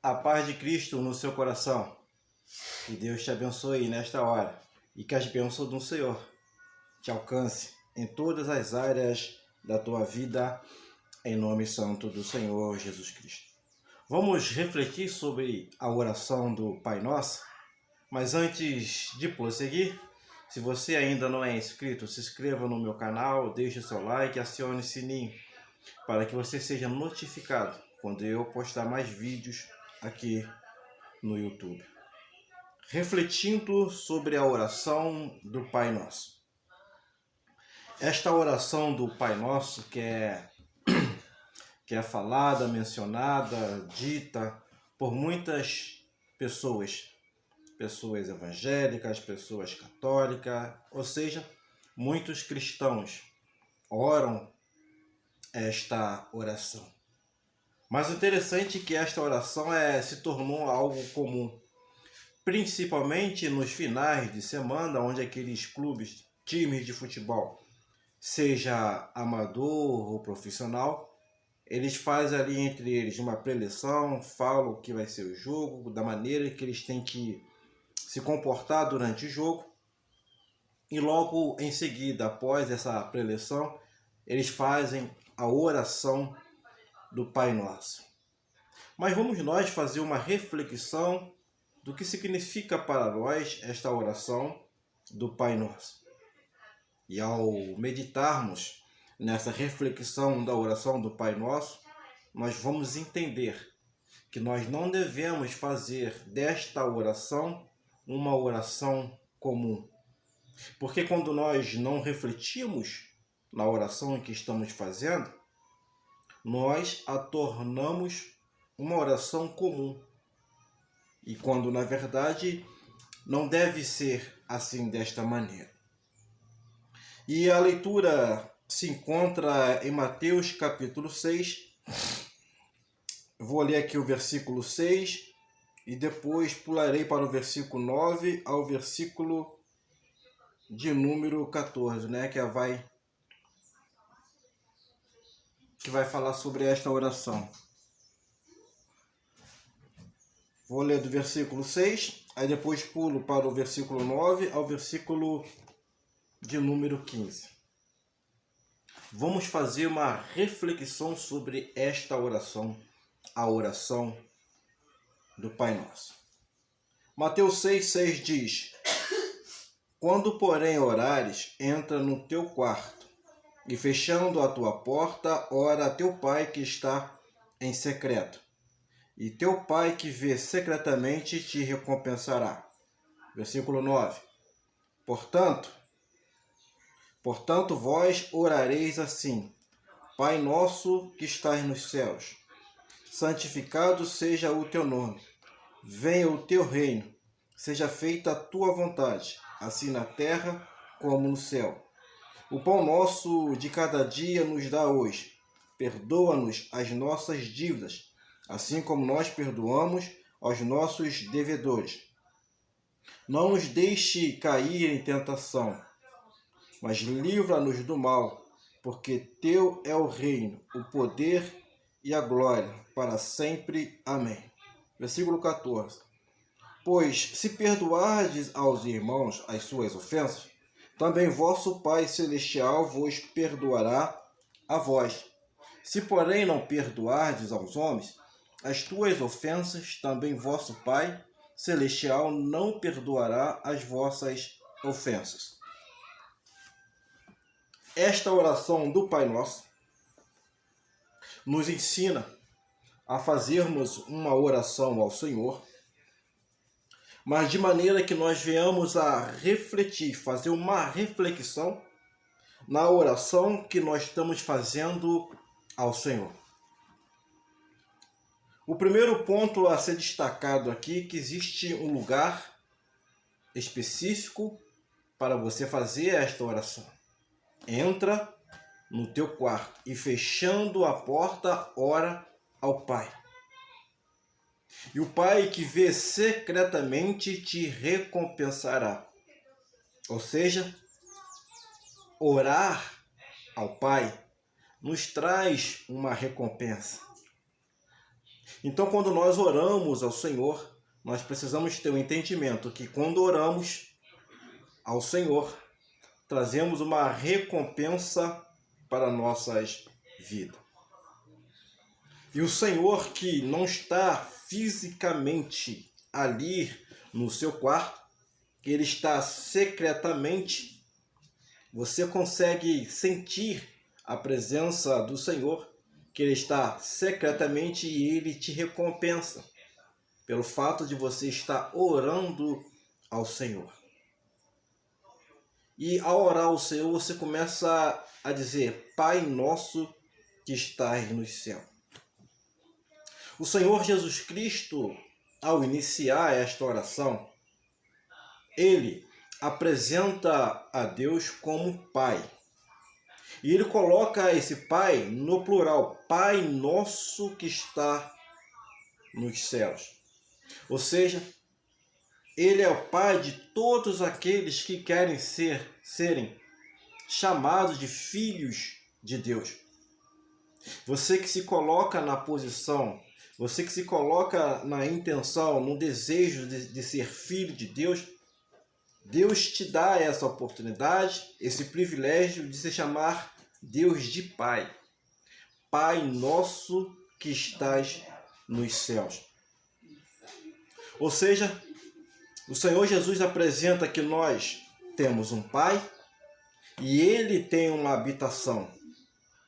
A paz de Cristo no seu coração. Que Deus te abençoe nesta hora e que as bênçãos do Senhor te alcance em todas as áreas da tua vida, em nome santo do Senhor Jesus Cristo. Vamos refletir sobre a oração do Pai Nosso, mas antes de prosseguir, se você ainda não é inscrito, se inscreva no meu canal, deixe o seu like e acione o sininho para que você seja notificado quando eu postar mais vídeos aqui no YouTube. Refletindo sobre a oração do Pai Nosso. Esta oração do Pai Nosso que é falada, mencionada, dita por muitas pessoas evangélicas, pessoas católicas, ou seja, muitos cristãos oram esta oração. Mas o interessante é que esta oração se tornou algo comum, principalmente nos finais de semana, onde aqueles clubes, times de futebol, seja amador ou profissional, eles fazem ali entre eles uma preleção, falam o que vai ser o jogo, da maneira que eles têm que se comportar durante o jogo, e logo em seguida, após essa preleção, eles fazem a oração do Pai Nosso. Mas vamos nós fazer uma reflexão do que significa para nós esta oração do Pai Nosso. E ao meditarmos nessa reflexão da oração do Pai Nosso, nós vamos entender que nós não devemos fazer desta oração uma oração comum. Porque quando nós não refletimos na oração que estamos fazendo, nós a tornamos uma oração comum. E quando na verdade não deve ser assim desta maneira. E a leitura se encontra em Mateus capítulo 6. Vou ler aqui o versículo 6 e depois pularei para o versículo 9 ao versículo de número 14, que vai falar sobre esta oração. Vou ler do versículo 6, aí depois pulo para o versículo 9 ao versículo de número 15. Vamos fazer uma reflexão sobre esta oração, a oração do Pai Nosso. Mateus 6,6 diz: Quando, porém, orares, entra no teu quarto, e fechando a tua porta, ora a teu Pai que está em secreto. E teu Pai que vê secretamente te recompensará. Versículo 9. Portanto, vós orareis assim: Pai nosso que estás nos céus, santificado seja o teu nome. Venha o teu reino. Seja feita a tua vontade, assim na terra como no céu. O pão nosso de cada dia nos dá hoje. Perdoa-nos as nossas dívidas, assim como nós perdoamos aos nossos devedores. Não nos deixe cair em tentação, mas livra-nos do mal, porque teu é o reino, o poder e a glória, para sempre. Amém. Versículo 14. Pois, se perdoardes aos irmãos as suas ofensas, também vosso Pai Celestial vos perdoará a vós. Se, porém, não perdoardes aos homens as tuas ofensas, também vosso Pai Celestial não perdoará as vossas ofensas. Esta oração do Pai Nosso nos ensina a fazermos uma oração ao Senhor, mas de maneira que nós venhamos a refletir, fazer uma reflexão na oração que nós estamos fazendo ao Senhor. O primeiro ponto a ser destacado aqui é que existe um lugar específico para você fazer esta oração. Entra no teu quarto e, fechando a porta, ora ao Pai. E o Pai que vê secretamente te recompensará. Ou seja, orar ao Pai nos traz uma recompensa. Então, quando nós oramos ao Senhor, nós precisamos ter o entendimento que quando oramos ao Senhor, trazemos uma recompensa para nossas vidas. E o Senhor que não está fisicamente ali no seu quarto, Ele está secretamente, você consegue sentir a presença do Senhor, que Ele está secretamente e Ele te recompensa pelo fato de você estar orando ao Senhor. E ao orar ao Senhor, você começa a dizer: Pai nosso que estás nos céus. O Senhor Jesus Cristo, ao iniciar esta oração, Ele apresenta a Deus como Pai. E Ele coloca esse Pai no plural: Pai nosso que está nos céus. Ou seja, Ele é o Pai de todos aqueles que querem serem chamados de filhos de Deus. Você que se coloca na posição, você que se coloca na intenção, no desejo de ser filho de Deus, Deus te dá essa oportunidade, esse privilégio de se chamar Deus de Pai. Pai nosso que estás nos céus. Ou seja, o Senhor Jesus apresenta que nós temos um Pai e Ele tem uma habitação.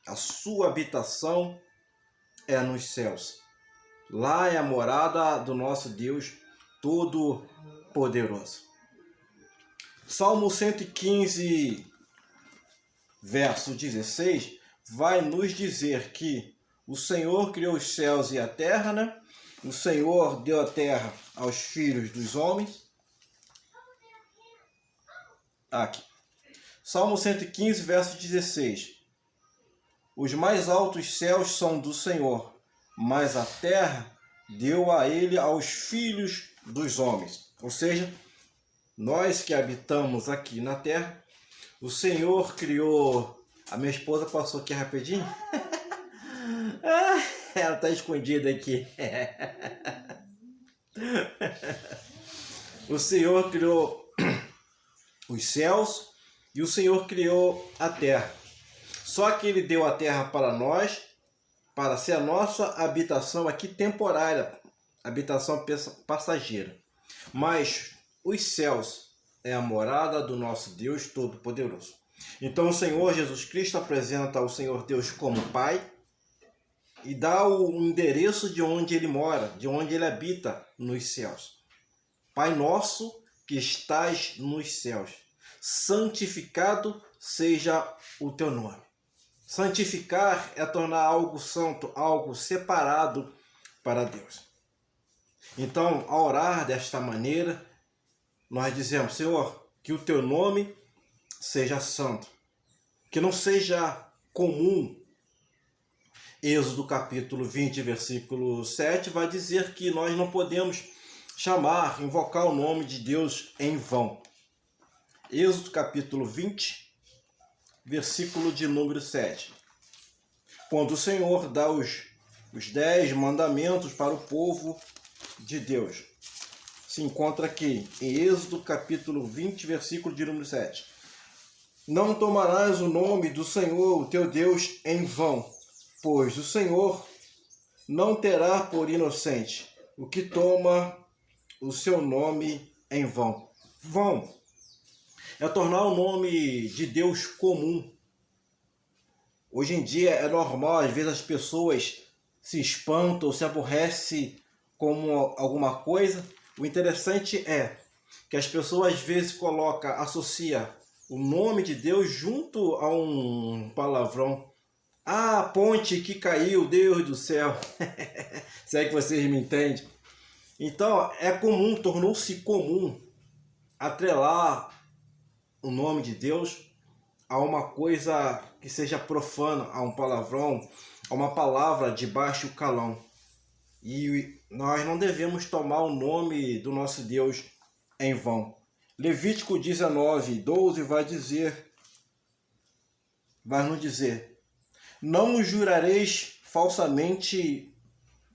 A sua habitação é nos céus. Lá é a morada do nosso Deus Todo-Poderoso. Salmo 115, verso 16, vai nos dizer que o Senhor criou os céus e a terra, né? O Senhor deu a terra aos filhos dos homens. Aqui. Salmo 115, verso 16. Os mais altos céus são do Senhor, mas a terra deu a ele aos filhos dos homens. Ou seja, nós que habitamos aqui na terra, o Senhor criou... A minha esposa passou aqui rapidinho. Ela está escondida aqui. O Senhor criou os céus e o Senhor criou a terra. Só que Ele deu a terra para nós, para ser a nossa habitação aqui temporária, habitação passageira. Mas os céus é a morada do nosso Deus Todo-Poderoso. Então o Senhor Jesus Cristo apresenta o Senhor Deus como Pai e dá o endereço de onde Ele mora, de onde Ele habita nos céus. Pai nosso que estás nos céus, santificado seja o teu nome. Santificar é tornar algo santo, algo separado para Deus. Então, ao orar desta maneira, nós dizemos: Senhor, que o teu nome seja santo, que não seja comum. Êxodo capítulo 20, versículo 7 vai dizer que nós não podemos chamar, invocar o nome de Deus em vão. Êxodo capítulo 20, versículo de número 7. Quando o Senhor dá os 10 mandamentos para o povo de Deus, se encontra aqui em Êxodo capítulo 20, versículo de número 7. Não tomarás o nome do Senhor, o teu Deus, em vão, pois o Senhor não terá por inocente o que toma o seu nome em vão. Vão é tornar o nome de Deus comum. Hoje em dia é normal, às vezes as pessoas se espantam, se aborrecem com alguma coisa. O interessante é que as pessoas às vezes associam o nome de Deus junto a um palavrão. Ah, ponte que caiu, Deus do céu. Se é que vocês me entendem. Então é comum, tornou-se comum atrelar o nome de Deus a uma coisa que seja profana, a um palavrão, a uma palavra de baixo calão. E nós não devemos tomar o nome do nosso Deus em vão. Levítico 19, 12 vai nos dizer: não jurareis falsamente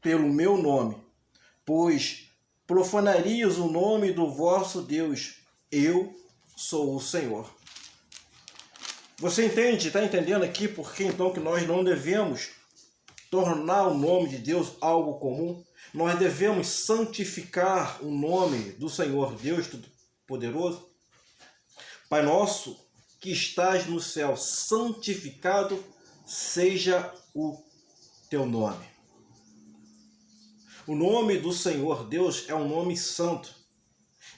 pelo meu nome, pois profanarias o nome do vosso Deus. Eu sou o Senhor. Você entende? Está entendendo aqui por que então que nós não devemos tornar o nome de Deus algo comum? Nós devemos santificar o nome do Senhor Deus Todo-Poderoso. Pai nosso que estás no céu, santificado seja o teu nome. O nome do Senhor Deus é um nome santo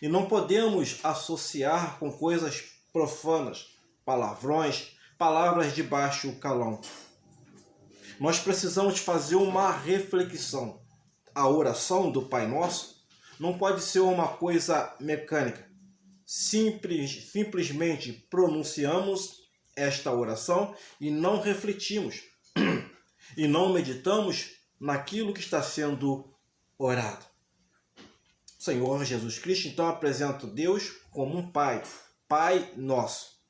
e não podemos associar com coisas profanas, palavrões, palavras de baixo calão. Nós precisamos fazer uma reflexão. A oração do Pai Nosso não pode ser uma coisa mecânica. Simplesmente pronunciamos esta oração e não refletimos e não meditamos naquilo que está sendo orado. O Senhor Jesus Cristo então apresenta Deus como um Pai, Pai Nosso.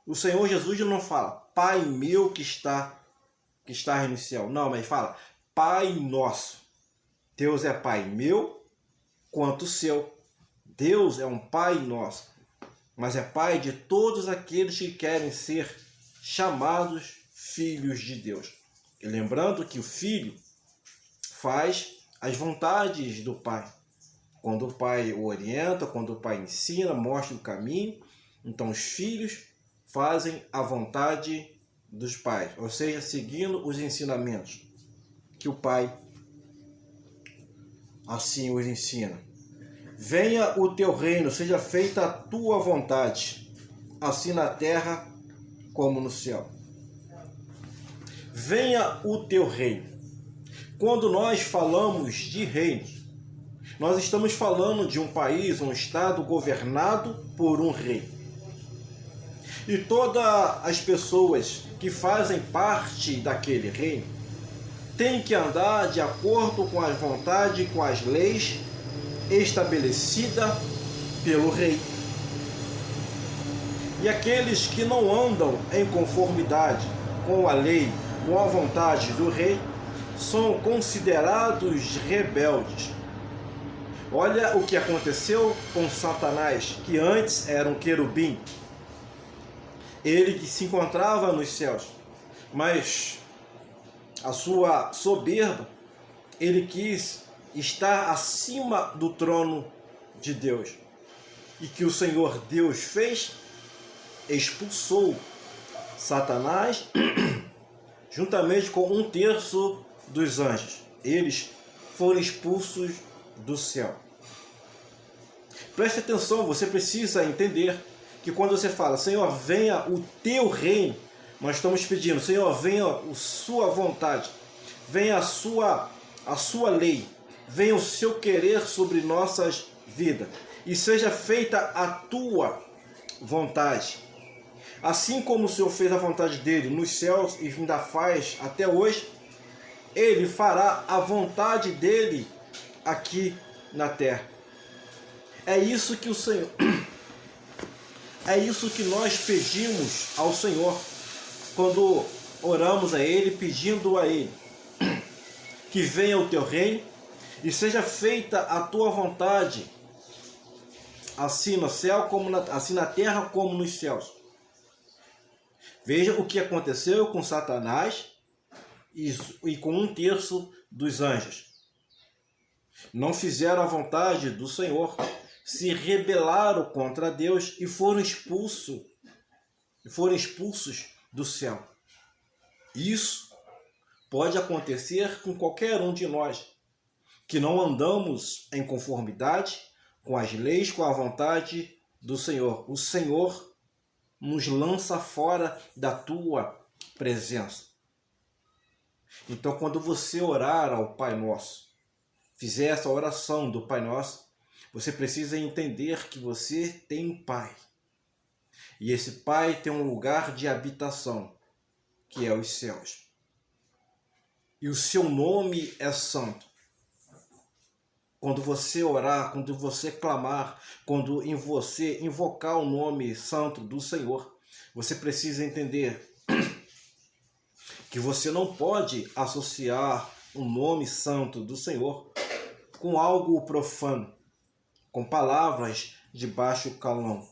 O Senhor Jesus não fala Pai meu que está no céu. Não, mas fala Pai Nosso. Deus é Pai meu quanto seu. Deus é um Pai nosso, mas é Pai de todos aqueles que querem ser chamados filhos de Deus. E lembrando que o Filho faz as vontades do Pai. Quando o Pai o orienta, quando o Pai ensina, mostra o caminho, então os filhos fazem a vontade dos pais, ou seja, seguindo os ensinamentos que o Pai assim os ensina. Venha o teu reino, seja feita a tua vontade, assim na terra como no céu. Venha o teu reino. Quando nós falamos de reino, nós estamos falando de um país, um estado governado por um rei. E todas as pessoas que fazem parte daquele reino têm que andar de acordo com as vontades, com as leis estabelecida pelo rei. E aqueles que não andam em conformidade com a lei, com a vontade do rei, são considerados rebeldes. Olha o que aconteceu com Satanás, que antes era um querubim. Ele que se encontrava nos céus, mas a sua soberba, ele quis estar acima do trono de Deus. E que o Senhor Deus fez? Expulsou Satanás juntamente com 1/3 dos anjos. Eles foram expulsos do céu. Preste atenção, você precisa entender que quando você fala, Senhor, venha o teu reino, nós estamos pedindo, Senhor, venha a sua vontade, venha a sua lei, venha o seu querer sobre nossas vidas e seja feita a tua vontade. Assim como o Senhor fez a vontade dele nos céus e ainda faz até hoje, ele fará a vontade dele aqui na terra. É isso que o Senhor, é isso que nós pedimos ao Senhor quando oramos a Ele, pedindo a Ele que venha o teu reino e seja feita a tua vontade, assim no céu, assim na terra como nos céus. Veja o que aconteceu com Satanás e com 1/3 dos anjos. Não fizeram a vontade do Senhor, se rebelaram contra Deus e foram expulsos do céu. Isso pode acontecer com qualquer um de nós, que não andamos em conformidade com as leis, com a vontade do Senhor. O Senhor nos lança fora da tua presença. Então, quando você orar ao Pai Nosso, fizer essa oração do Pai Nosso, você precisa entender que você tem um Pai. E esse Pai tem um lugar de habitação, que é os céus. E o seu nome é santo. Quando você orar, quando você clamar, quando em você invocar o nome santo do Senhor, você precisa entender que você não pode associar o nome santo do Senhor com algo profano, com palavras de baixo calão.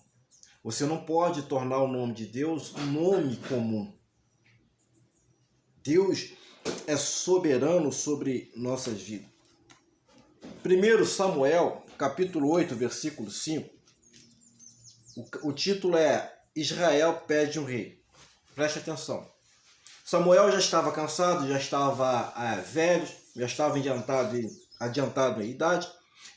Você não pode tornar o nome de Deus um nome comum. Deus é soberano sobre nossas vidas. 1 Samuel, capítulo 8, versículo 5. O título é Israel pede um rei. Preste atenção. Samuel já estava cansado, já estava velho, já estava adiantado em idade,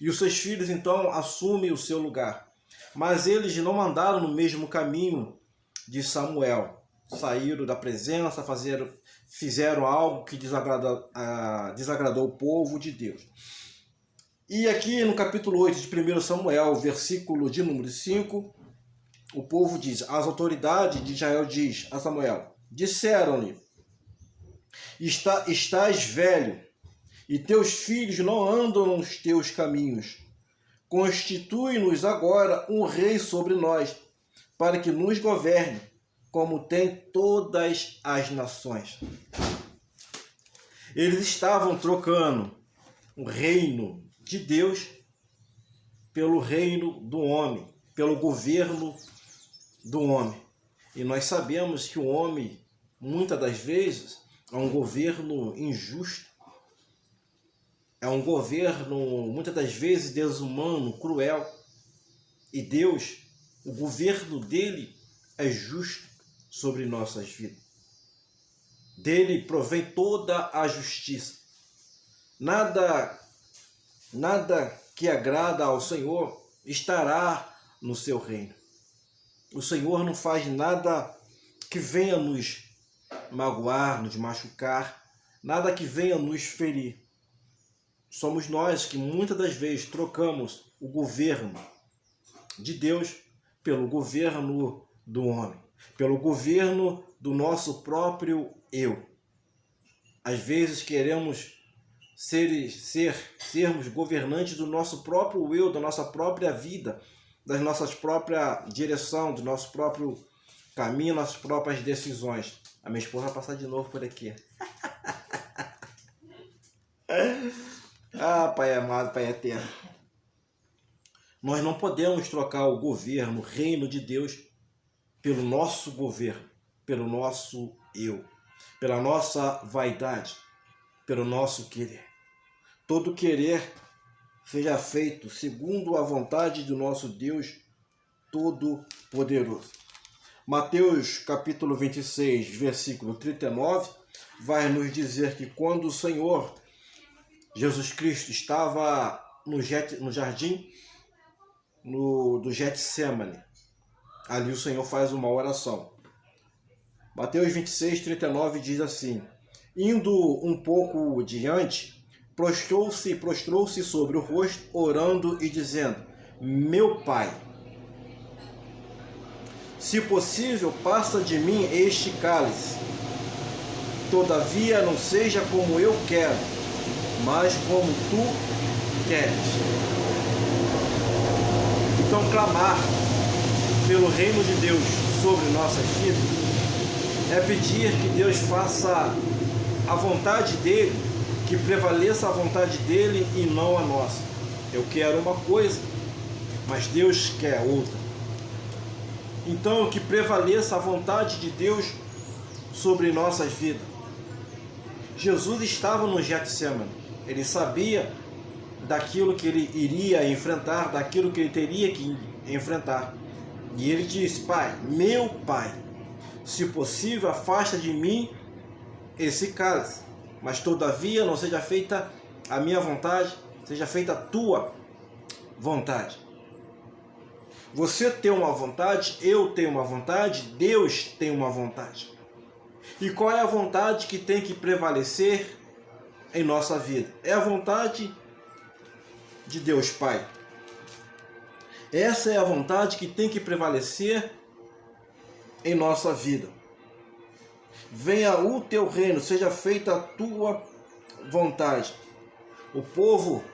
e os seus filhos então assumem o seu lugar. Mas eles não andaram no mesmo caminho de Samuel. Saíram da presença, fizeram algo que desagradou o povo de Deus. E aqui no capítulo 8 de 1 Samuel, versículo de número 5, o povo diz, as autoridades de Israel diz a Samuel, disseram-lhe, estás velho, e teus filhos não andam nos teus caminhos. Constitui-nos agora um rei sobre nós, para que nos governe, como tem todas as nações. Eles estavam trocando o reino de Deus pelo reino do homem, pelo governo do homem. E nós sabemos que o homem, muitas das vezes, é um governo injusto, é um governo, muitas das vezes, desumano, cruel. E Deus, o governo dele é justo sobre nossas vidas. Dele provém toda a justiça. Nada que agrada ao Senhor estará no seu reino. O Senhor não faz nada que venha nos magoar, nos machucar, nada que venha nos ferir. Somos nós que muitas das vezes trocamos o governo de Deus pelo governo do homem, pelo governo do nosso próprio eu. Às vezes queremos sermos governantes do nosso próprio eu, da nossa própria vida, das nossas próprias direção, do nosso próprio caminho, nossas próprias decisões. A minha esposa vai passar de novo por aqui. Ah, Pai amado, Pai eterno. Nós não podemos trocar o governo, o reino de Deus, pelo nosso governo, pelo nosso eu, pela nossa vaidade, pelo nosso querer. Todo querer seja feito segundo a vontade do nosso Deus Todo-Poderoso. Mateus capítulo 26, versículo 39, vai nos dizer que quando o Senhor Jesus Cristo estava no jardim do Getsemane, ali o Senhor faz uma oração. Mateus 26, 39 diz assim, indo um pouco diante, prostrou-se sobre o rosto, orando e dizendo, meu Pai, se possível, passa de mim este cálice. Todavia, não seja como eu quero, mas como tu queres. Então, clamar pelo reino de Deus sobre nossas vidas é pedir que Deus faça a vontade dele, que prevaleça a vontade dele e não a nossa. Eu quero uma coisa, mas Deus quer outra. Então, que prevaleça a vontade de Deus sobre nossas vidas. Jesus estava no Getsemane. Ele sabia daquilo que ele iria enfrentar, daquilo que ele teria que enfrentar. E ele disse, Pai, meu Pai, se possível, afasta de mim esse cálice. Mas todavia não seja feita a minha vontade, seja feita a tua vontade. Você tem uma vontade, eu tenho uma vontade, Deus tem uma vontade. E qual é a vontade que tem que prevalecer em nossa vida? É a vontade de Deus Pai. Essa é a vontade que tem que prevalecer em nossa vida. Venha o teu reino, seja feita a tua vontade. O povo,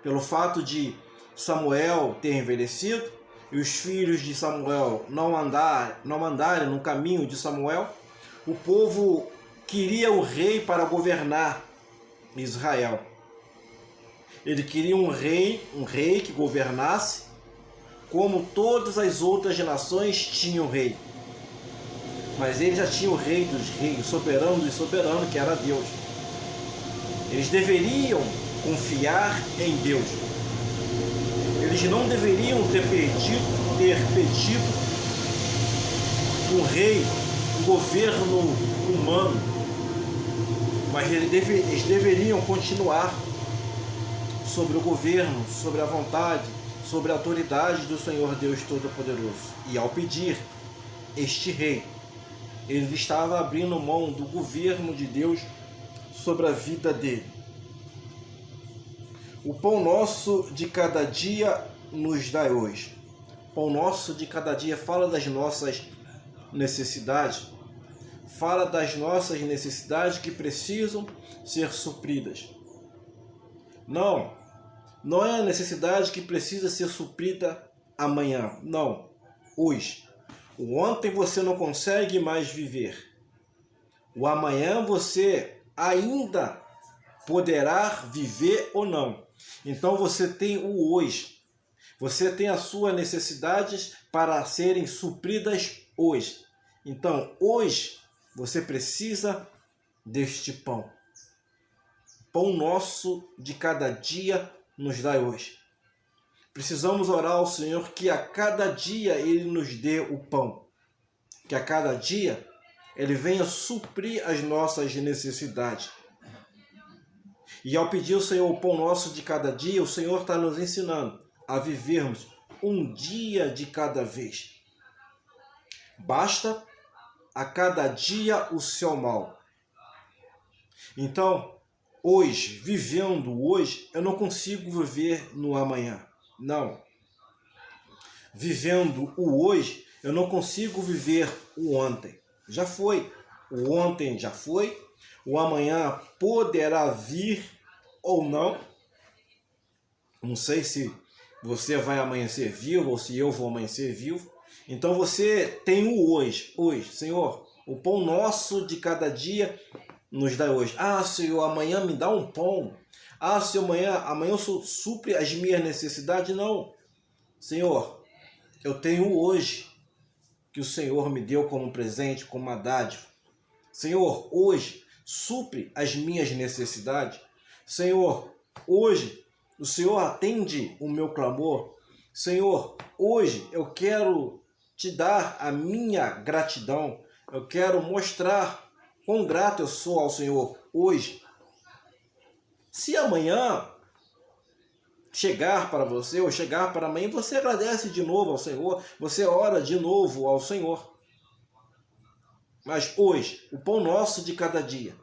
pelo fato de Samuel ter envelhecido, e os filhos de Samuel não andarem no caminho de Samuel, o povo queria o rei para governar Israel. Ele queria um rei que governasse como todas as outras nações tinham rei. Mas ele já tinha o rei dos reis, o soberano dos soberanos, que era Deus. Eles deveriam confiar em Deus. Eles não deveriam ter pedido um rei, um governo humano. Mas eles deveriam continuar sobre o governo, sobre a vontade, sobre a autoridade do Senhor Deus Todo-Poderoso. E ao pedir este rei, ele estava abrindo mão do governo de Deus sobre a vida dele. O pão nosso de cada dia nos dai hoje. Pão nosso de cada dia fala das nossas necessidades. Fala das nossas necessidades que precisam ser supridas. Não é a necessidade que precisa ser suprida amanhã. Não, hoje. O ontem você não consegue mais viver. O amanhã você ainda poderá viver ou não. Então você tem o hoje. Você tem as suas necessidades para serem supridas hoje. Então hoje você precisa deste pão. Pão nosso de cada dia nos dai hoje. Precisamos orar ao Senhor que a cada dia Ele nos dê o pão. Que a cada dia Ele venha suprir as nossas necessidades. E ao pedir ao Senhor o pão nosso de cada dia, o Senhor está nos ensinando a vivermos um dia de cada vez. Basta a cada dia o seu mal. Então, hoje, vivendo hoje, eu não consigo viver no amanhã. Não. Vivendo o hoje, eu não consigo viver o ontem. Já foi. O ontem já foi. O amanhã poderá vir ou não. Não sei se você vai amanhecer vivo ou se eu vou amanhecer vivo. Então você tem o hoje. Hoje, Senhor, o pão nosso de cada dia nos dá hoje. Ah, Senhor, amanhã me dá um pão. Ah, Senhor, amanhã eu supre as minhas necessidades. Não. Senhor, eu tenho hoje que o Senhor me deu como presente, como uma dádiva. Senhor, hoje supre as minhas necessidades. Senhor, hoje o Senhor atende o meu clamor. Senhor, hoje eu quero te dar a minha gratidão. Eu quero mostrar quão grato eu sou ao Senhor hoje. Se amanhã chegar para você ou chegar para amanhã, você agradece de novo ao Senhor, você ora de novo ao Senhor. Mas hoje, o pão nosso de cada dia,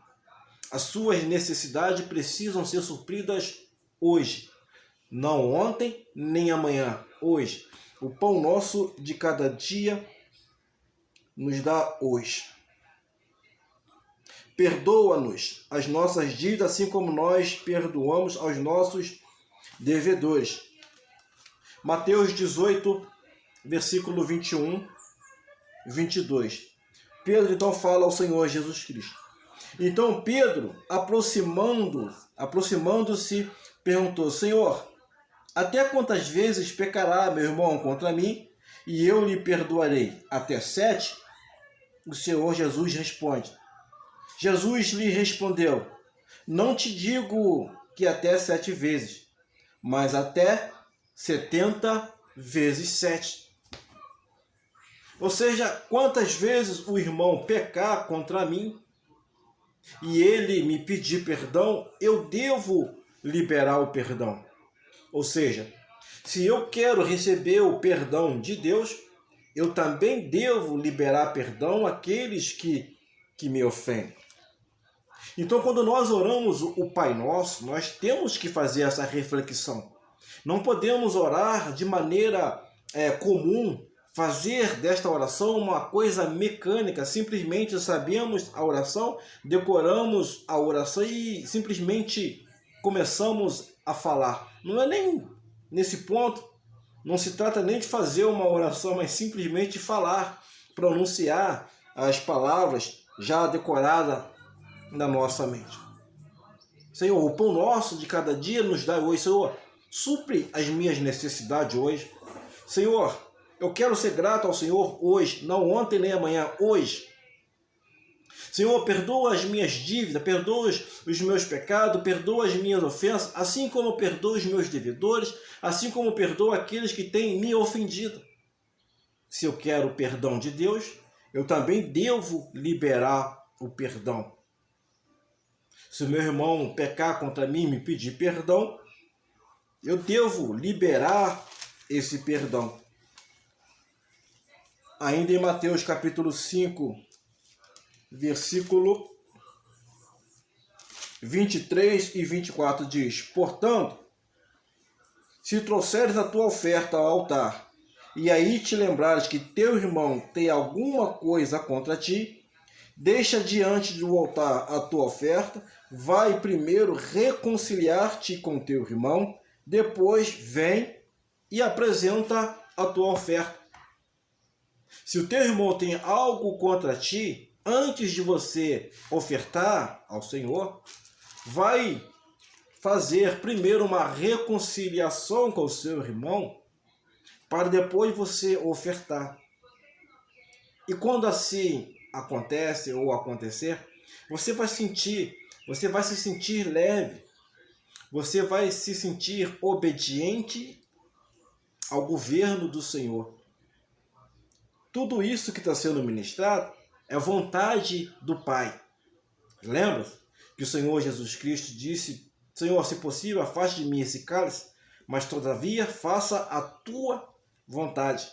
as suas necessidades precisam ser supridas hoje. Não ontem, nem amanhã, hoje. O pão nosso de cada dia nos dá hoje. Perdoa-nos as nossas dívidas, assim como nós perdoamos aos nossos devedores. Mateus 18, versículo 21, 22. Pedro então fala ao Senhor Jesus Cristo. Então Pedro, aproximando-se, perguntou: Senhor, até quantas vezes pecará meu irmão contra mim e eu lhe perdoarei? Até 7? O Senhor Jesus responde. Jesus lhe respondeu: não te digo que até 7 vezes, mas até 70 vezes 7. Ou seja, quantas vezes o irmão pecar contra mim e ele me pedir perdão, eu devo liberar o perdão. Ou seja, se eu quero receber o perdão de Deus, eu também devo liberar perdão àqueles que me ofendem. Então, quando nós oramos o Pai Nosso, nós temos que fazer essa reflexão. Não podemos orar de maneira comum, fazer desta oração uma coisa mecânica, simplesmente sabemos a oração, decoramos a oração e simplesmente começamos a falar. Não é nem nesse ponto, não se trata nem de fazer uma oração, mas simplesmente falar, pronunciar as palavras já decoradas na nossa mente. Senhor, o pão nosso de cada dia nos dá hoje. Senhor, supre as minhas necessidades hoje. Senhor, eu quero ser grato ao Senhor hoje, não ontem nem amanhã, hoje. Senhor, perdoa as minhas dívidas, perdoa os meus pecados, perdoa as minhas ofensas, assim como perdoa os meus devedores, assim como perdoa aqueles que têm me ofendido. Se eu quero o perdão de Deus, eu também devo liberar o perdão. Se o meu irmão pecar contra mim e me pedir perdão, eu devo liberar esse perdão. Ainda em Mateus capítulo 5, versículo 23 e 24 diz: portanto, se trouxeres a tua oferta ao altar, e aí te lembrares que teu irmão tem alguma coisa contra ti, deixa diante do altar a tua oferta, vai primeiro reconciliar-te com teu irmão, depois vem e apresenta a tua oferta. Se o teu irmão tem algo contra ti, antes de você ofertar ao Senhor, vai fazer primeiro uma reconciliação com o seu irmão, para depois você ofertar. E quando assim acontece ou acontecer, você vai se sentir leve, você vai se sentir obediente ao governo do Senhor. Tudo isso que está sendo ministrado é vontade do Pai. Lembra que o Senhor Jesus Cristo disse: Senhor, se possível, afaste de mim esse cálice, mas todavia faça a tua vontade.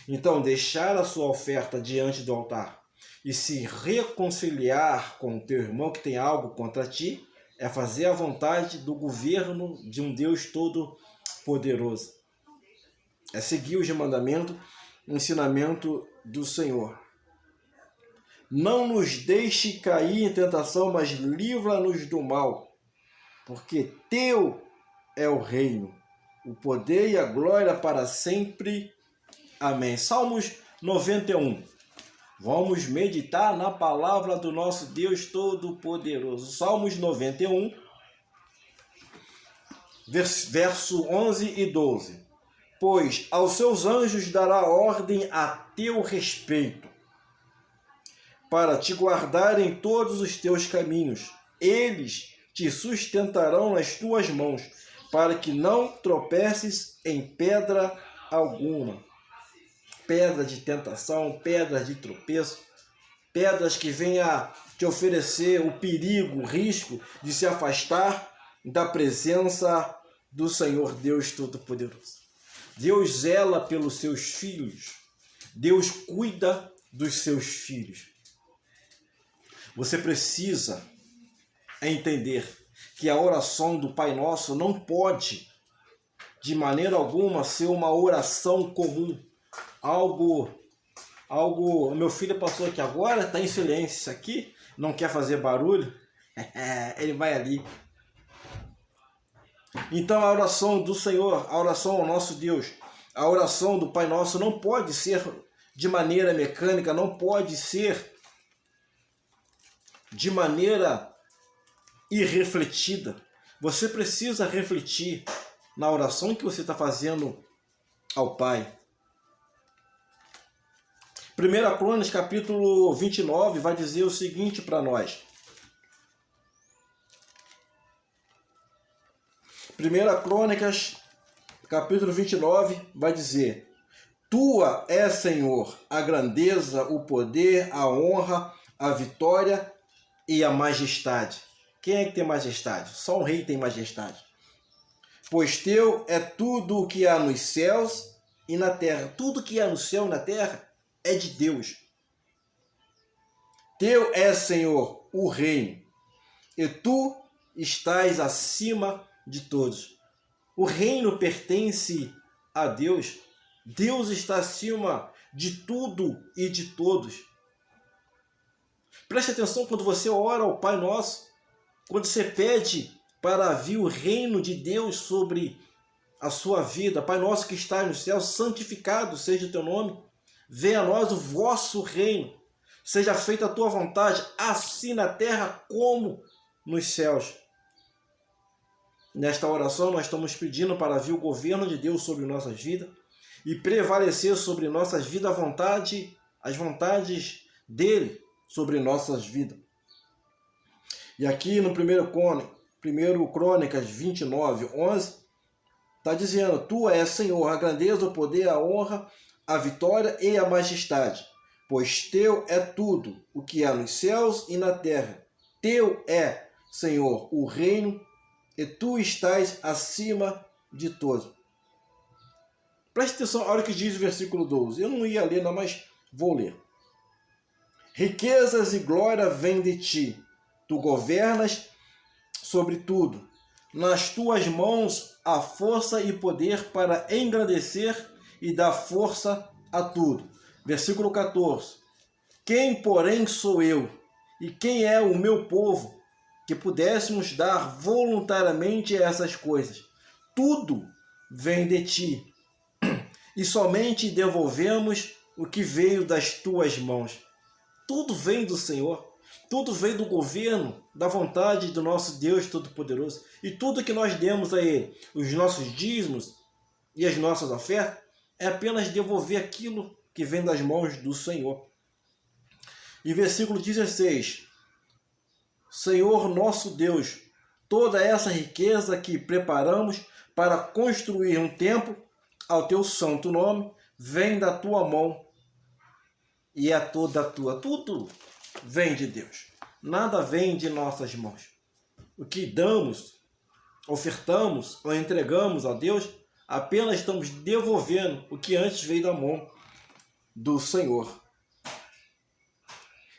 Então, deixar a sua oferta diante do altar e se reconciliar com o teu irmão que tem algo contra ti é fazer a vontade do governo de um Deus todo-poderoso. É seguir os mandamentos, o ensinamento do Senhor. Não nos deixe cair em tentação, mas livra-nos do mal, porque teu é o reino, o poder e a glória para sempre. Amém. Salmos 91. Vamos meditar na palavra do nosso Deus Todo-Poderoso. Salmos 91, verso 11 e 12. Pois aos seus anjos dará ordem a teu respeito, para te guardar em todos os teus caminhos. Eles te sustentarão nas tuas mãos, para que não tropeces em pedra alguma. Pedra de tentação, pedras de tropeço, pedras que venham a te oferecer o perigo, o risco de se afastar da presença do Senhor Deus Todo-Poderoso. Deus zela pelos seus filhos. Deus cuida dos seus filhos. Você precisa entender que a oração do Pai Nosso não pode, de maneira alguma, ser uma oração comum. Algo, meu filho passou aqui agora, está em silêncio aqui, não quer fazer barulho, ele vai ali. Então a oração do Senhor, a oração ao nosso Deus, a oração do Pai Nosso não pode ser de maneira mecânica, não pode ser de maneira irrefletida. Você precisa refletir na oração que você está fazendo ao Pai. 1 Crônicas, capítulo 29, vai dizer o seguinte para nós. 1 Crônicas, capítulo 29, vai dizer: Tua é, Senhor, a grandeza, o poder, a honra, a vitória e a majestade. Quem é que tem majestade? Só um rei tem majestade. Pois teu é tudo o que há nos céus e na terra. Tudo que há no céu e na terra é de Deus. Teu é, Senhor, o reino, e tu estás acima de todos. O reino pertence a Deus. Deus está acima de tudo e de todos. Preste atenção quando você ora ao Pai Nosso, quando você pede para vir o reino de Deus sobre a sua vida. Pai Nosso que está no céu, santificado seja o teu nome. Venha a nós o vosso reino. Seja feita a tua vontade, assim na terra como nos céus. Nesta oração nós estamos pedindo para vir o governo de Deus sobre nossas vidas e prevalecer sobre nossas vidas as vontades dele sobre nossas vidas. E aqui no 1 Crônicas 29:11, está dizendo: Tu és, Senhor, a grandeza, o poder, a honra, a vitória e a majestade, pois teu é tudo o que há nos céus e na terra. Teu é, Senhor, o reino, e tu estás acima de todos. Preste atenção a hora que diz o versículo 12. Eu não ia ler, não, mas vou ler. Riquezas e glória vêm de ti. Tu governas sobre tudo. Nas tuas mãos há força e poder para engrandecer e dar força a tudo. Versículo 14. Quem, porém, sou eu? E quem é o meu povo que pudéssemos dar voluntariamente essas coisas? Tudo vem de ti, e somente devolvemos o que veio das tuas mãos. Tudo vem do Senhor, tudo vem do governo, da vontade do nosso Deus Todo-Poderoso. E tudo que nós demos a Ele, os nossos dízimos e as nossas ofertas, é apenas devolver aquilo que vem das mãos do Senhor. E versículo 16. Senhor nosso Deus, toda essa riqueza que preparamos para construir um templo ao teu santo nome, vem da tua mão e é toda tua. Tudo vem de Deus. Nada vem de nossas mãos. O que damos, ofertamos ou entregamos a Deus, apenas estamos devolvendo o que antes veio da mão do Senhor.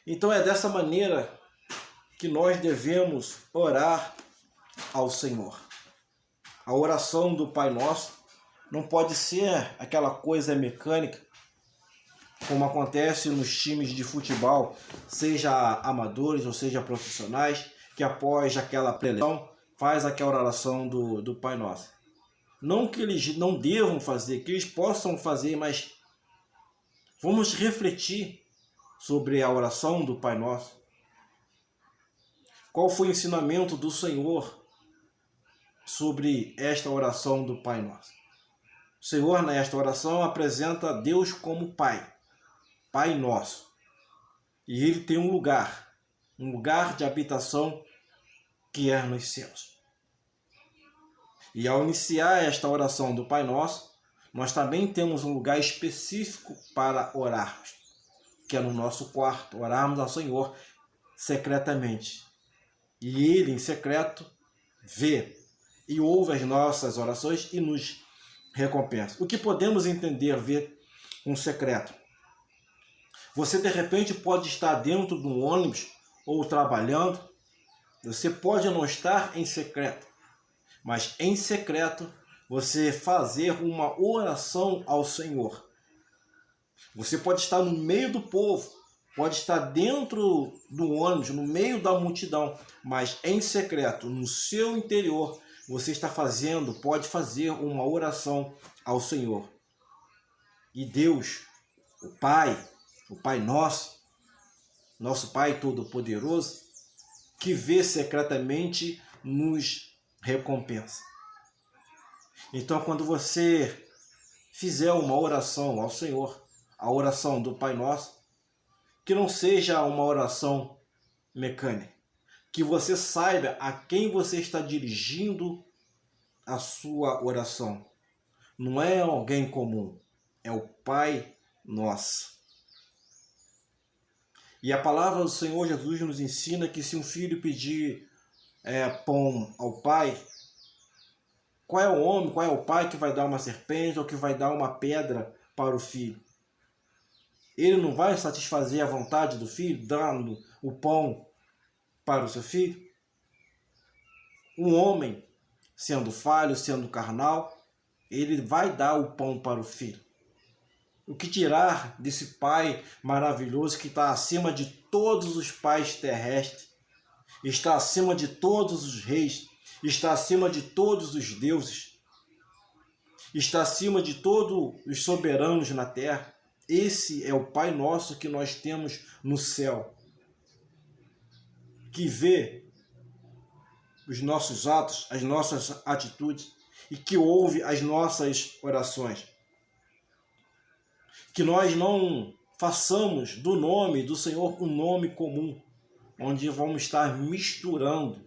Então é dessa maneira que nós devemos orar ao Senhor. A oração do Pai Nosso não pode ser aquela coisa mecânica, como acontece nos times de futebol, seja amadores ou seja profissionais, que após aquela preleção faz aquela oração do Pai Nosso. Não que eles não devam fazer, que eles possam fazer, mas vamos refletir sobre a oração do Pai Nosso. Qual foi o ensinamento do Senhor sobre esta oração do Pai Nosso? O Senhor, nesta oração, apresenta Deus como Pai, Pai Nosso. E Ele tem um lugar de habitação que é nos céus. E ao iniciar esta oração do Pai Nosso, nós também temos um lugar específico para orarmos, que é no nosso quarto, orarmos ao Senhor secretamente. E Ele, em secreto, vê e ouve as nossas orações e nos recompensa. O que podemos entender, ver um secreto? Você, de repente, pode estar dentro de um ônibus ou trabalhando. Você pode não estar em secreto, mas em secreto você fazer uma oração ao Senhor. Você pode estar no meio do povo, pode estar dentro do ônibus, no meio da multidão, mas em secreto, no seu interior, você está pode fazer uma oração ao Senhor. E Deus, o Pai Nosso, nosso Pai Todo-Poderoso, que vê secretamente, nos recompensa. Então, quando você fizer uma oração ao Senhor, a oração do Pai Nosso, que não seja uma oração mecânica, que você saiba a quem você está dirigindo a sua oração. Não é alguém comum, é o Pai Nosso. E a palavra do Senhor Jesus nos ensina que se um filho pedir pão ao pai, qual é o homem, qual é o pai que vai dar uma serpente ou que vai dar uma pedra para o filho? Ele não vai satisfazer a vontade do filho, dando o pão para o seu filho? Um homem, sendo falho, sendo carnal, ele vai dar o pão para o filho. O que dirá desse Pai maravilhoso que está acima de todos os pais terrestres, está acima de todos os reis, está acima de todos os deuses, está acima de todos os soberanos na terra. Esse é o Pai Nosso que nós temos no céu, que vê os nossos atos, as nossas atitudes e que ouve as nossas orações. Que nós não façamos do nome do Senhor um nome comum, onde vamos estar misturando,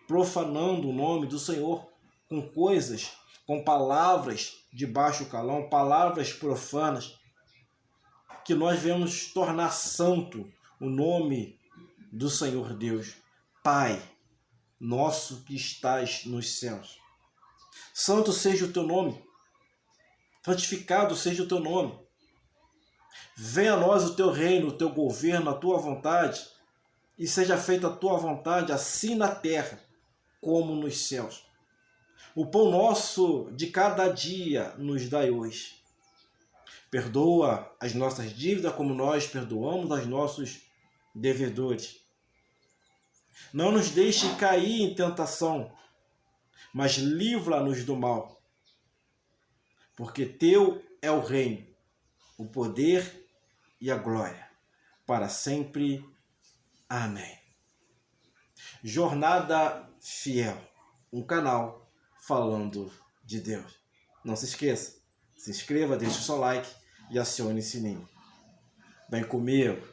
profanando o nome do Senhor com coisas, com palavras de baixo calão, palavras profanas, que nós venhamos tornar santo o nome do Senhor Deus. Pai, nosso que estás nos céus. Santo seja o teu nome, santificado seja o teu nome. Venha a nós o teu reino, o teu governo, a tua vontade, e seja feita a tua vontade, assim na terra como nos céus. O pão nosso de cada dia nos dai hoje. Perdoa as nossas dívidas como nós perdoamos aos nossos devedores. Não nos deixe cair em tentação, mas livra-nos do mal. Porque teu é o reino, o poder e a glória, para sempre. Amém. Jornada Fiel, um canal falando de Deus. Não se esqueça, se inscreva, deixe o seu like e acione o sininho. Vem comigo.